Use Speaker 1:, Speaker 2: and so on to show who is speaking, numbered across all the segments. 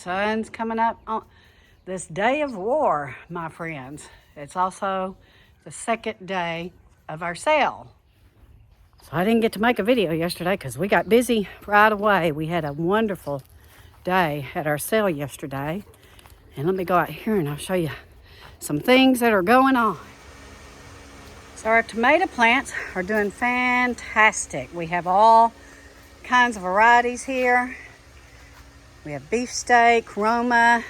Speaker 1: sun's coming up on this day of war, my friends. It's also the second day of our sale. So I didn't get to make a video yesterday because we got busy right away. We had a wonderful day at our sale yesterday. And let me go out here and I'll show you some things that are going on. So our tomato plants are doing fantastic. We have all kinds of varieties here. We have beefsteak, Roma,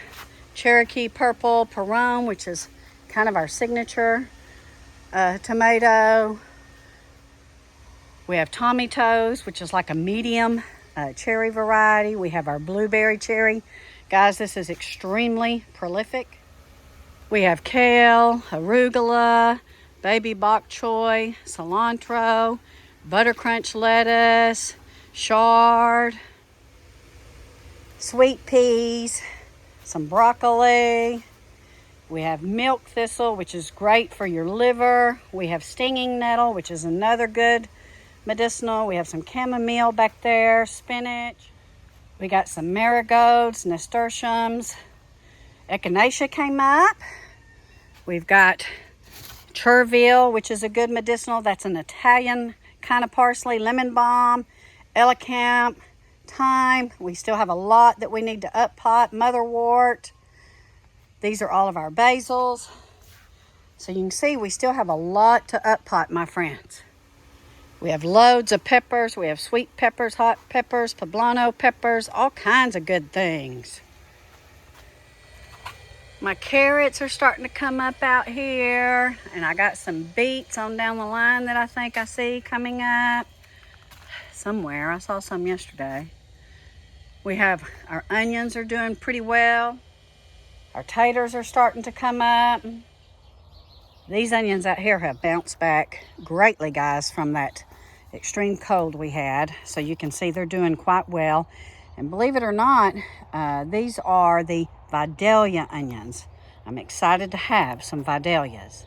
Speaker 1: Cherokee Purple, Perone, which is kind of our signature tomato. We have Tommy Toes, which is like a medium cherry variety. We have our blueberry cherry. Guys, this is extremely prolific. We have kale, arugula, baby bok choy, cilantro, butter crunch lettuce, chard, sweet peas, some broccoli. We have milk thistle, which is great for your liver. We have stinging nettle, which is another good medicinal. We have some chamomile back there, spinach. We got some marigolds, nasturtiums. Echinacea came up. We've got chervil, which is a good medicinal. That's an Italian kind of parsley, lemon balm, elegant, thyme. We still have a lot that we need to up pot, motherwort. These are all of our basils. So you can see we still have a lot to up pot, my friends. We have loads of peppers. We have sweet peppers, hot peppers, poblano peppers, all kinds of good things. My carrots are starting to come up out here. And I got some beets on down the line that I think I see coming up somewhere. I saw some yesterday. We have our onions are doing pretty well. Our taters are starting to come up. These onions out here have bounced back greatly, guys, from that extreme cold we had. So you can see they're doing quite well. And believe it or not, these are the Vidalia onions. I'm excited to have some Vidalias.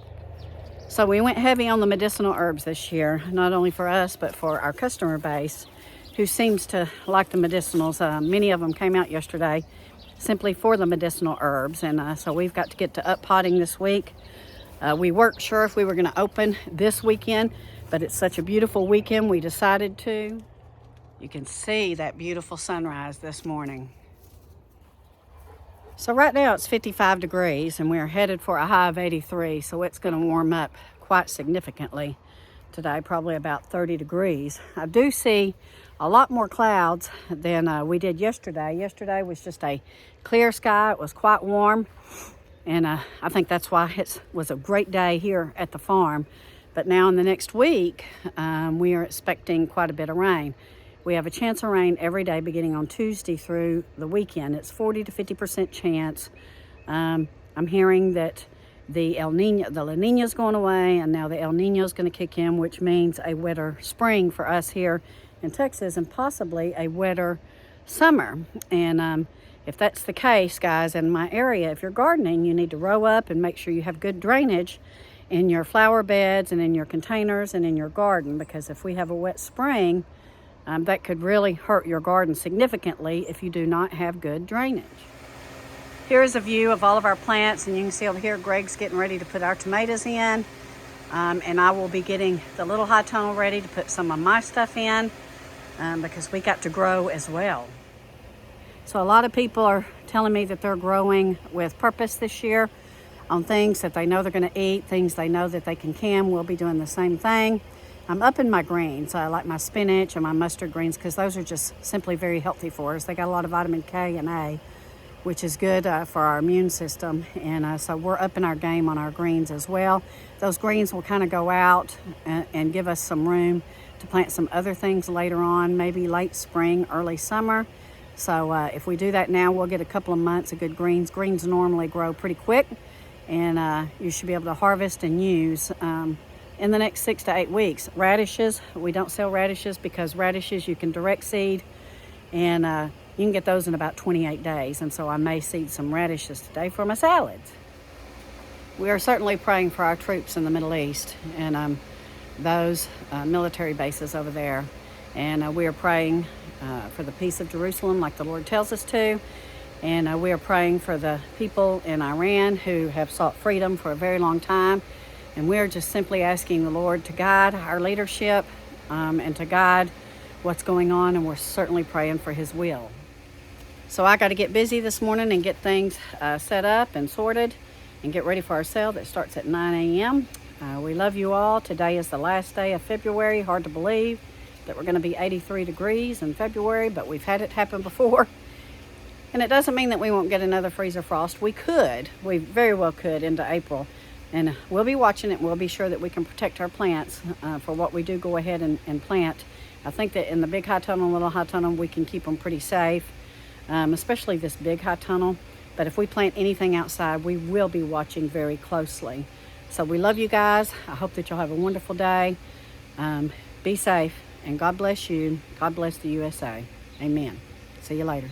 Speaker 1: So we went heavy on the medicinal herbs this year, not only for us, but for our customer base who seems to like the medicinals. Many of them came out yesterday simply for the medicinal herbs. And so we've got to get to up potting this week. We weren't sure if we were going to open this weekend, but it's such a beautiful weekend we decided to. You can see that beautiful sunrise this morning. So right now it's 55 degrees and we're headed for a high of 83. So it's going to warm up quite significantly today, probably about 30 degrees. I do see a lot more clouds than we did yesterday. Yesterday was just a clear sky. It was quite warm. And I think that's why it was a great day here at the farm. But now in the next week, we are expecting quite a bit of rain. We have a chance of rain every day beginning on Tuesday through the weekend. It's 40 to 50% chance. I'm hearing that the La Nina is going away, and now the El Nino is going to kick in, which means a wetter spring for us here in Texas and possibly a wetter summer. And if that's the case, guys, in my area, if you're gardening, you need to row up and make sure you have good drainage in your flower beds and in your containers and in your garden, because if we have a wet spring, that could really hurt your garden significantly if you do not have good drainage. Here's a view of all of our plants, and you can see over here Greg's getting ready to put our tomatoes in, and I will be getting the little high tunnel ready to put some of my stuff in because we got to grow as well. So a lot of people are telling me that they're growing with purpose this year on things that they know they're going to eat, things they know that they can. We'll be doing the same thing. I'm up in my greens. I like my spinach and my mustard greens because those are just simply very healthy for us. They got a lot of vitamin K and A, which is good for our immune system. And so we're up in our game on our greens as well. Those greens will kind of go out and give us some room to plant some other things later on, maybe late spring, early summer. So if we do that now, we'll get a couple of months of good greens. Greens normally grow pretty quick, and you should be able to harvest and use in the next 6 to 8 weeks. Radishes, we don't sell radishes because radishes you can direct seed, and you can get those in about 28 days. And so I may seed some radishes today for my salads. We are certainly praying for our troops in the Middle East and those military bases over there. And we are praying for the peace of Jerusalem like the Lord tells us to. And we are praying for the people in Iran who have sought freedom for a very long time. And we're just simply asking the Lord to guide our leadership and to guide what's going on. And we're certainly praying for his will. So I got to get busy this morning and get things set up and sorted and get ready for our sale that starts at 9 a.m. We love you all. Today is the last day of February. Hard to believe that we're going to be 83 degrees in February, but we've had it happen before. And it doesn't mean that we won't get another freezer frost. We could. We very well could into April. And we'll be watching it. We'll be sure that we can protect our plants for what we do go ahead and plant. I think that in the big high tunnel, little high tunnel, we can keep them pretty safe, especially this big high tunnel. But if we plant anything outside, we will be watching very closely. So we love you guys. I hope that you'll have a wonderful day. Be safe, and God bless you. God bless the USA. Amen. See you later.